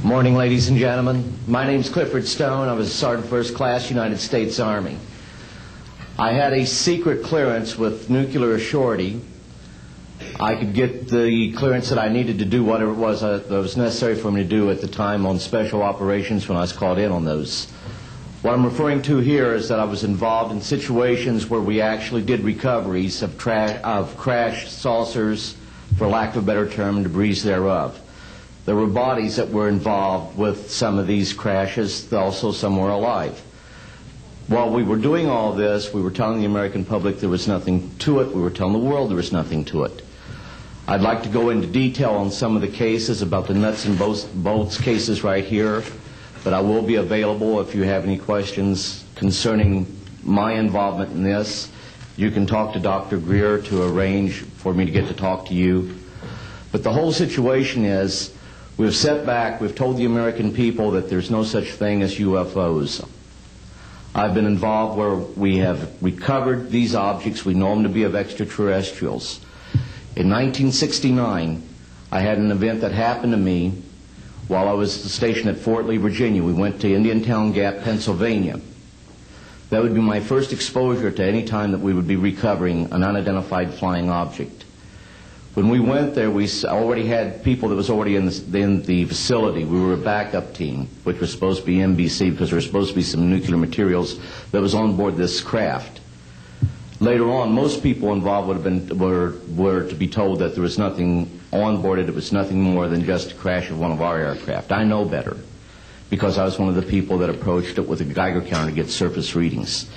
Morning, ladies and gentlemen. My name's Clifford Stone. I was a Sergeant First Class, United States Army. I had a secret clearance with nuclear surety. I could get the clearance that I needed to do whatever it was that was necessary for me to do at the time on special operations when I was called in on those. What I'm referring to here is that I was involved in situations where we actually did recoveries of crashed saucers, for lack of a better term, debris thereof. There were bodies that were involved with some of these crashes, also some were alive. While we were doing all this, we were telling the American public there was nothing to it. We were telling the world there was nothing to it. I'd like to go into detail on some of the cases, about the nuts and bolts cases right here, but I will be available if you have any questions concerning my involvement in this. You can talk to Dr. Greer to arrange for me to get to talk to you. But the whole situation is, we've set back, we've told the American people that there's no such thing as UFOs. I've been involved where we have recovered these objects. We know them to be of extraterrestrials. In 1969, I had an event that happened to me while I was stationed at Fort Lee, Virginia. We went to Indiantown Gap, Pennsylvania. That would be my first exposure to any time that we would be recovering an unidentified flying object. When we went there, we already had people that was already in the facility. We were a backup team, which was supposed to be NBC because there were supposed to be some nuclear materials that was on board this craft. Later on, most people involved would have been were to be told that there was nothing on board it. It was nothing more than just a crash of one of our aircraft. I know better because I was one of the people that approached it with a Geiger counter to get surface readings.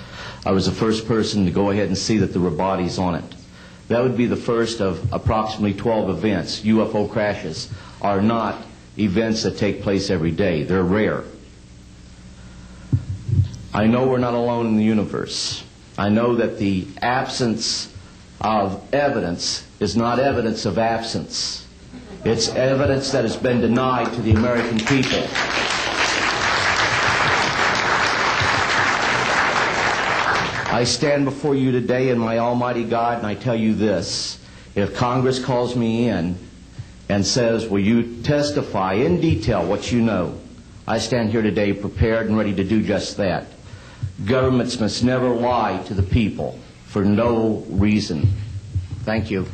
I was the first person to go ahead and see that there were bodies on it. That would be the first of approximately 12 events. UFO crashes are not events that take place every day. They're rare. I know we're not alone in the universe. I know that the absence of evidence is not evidence of absence. It's evidence that has been denied to the American people. I stand before you today in my almighty God, and I tell you this. If Congress calls me in and says, will you testify in detail what you know, I stand here today prepared and ready to do just that. Governments must never lie to the people for no reason. Thank you.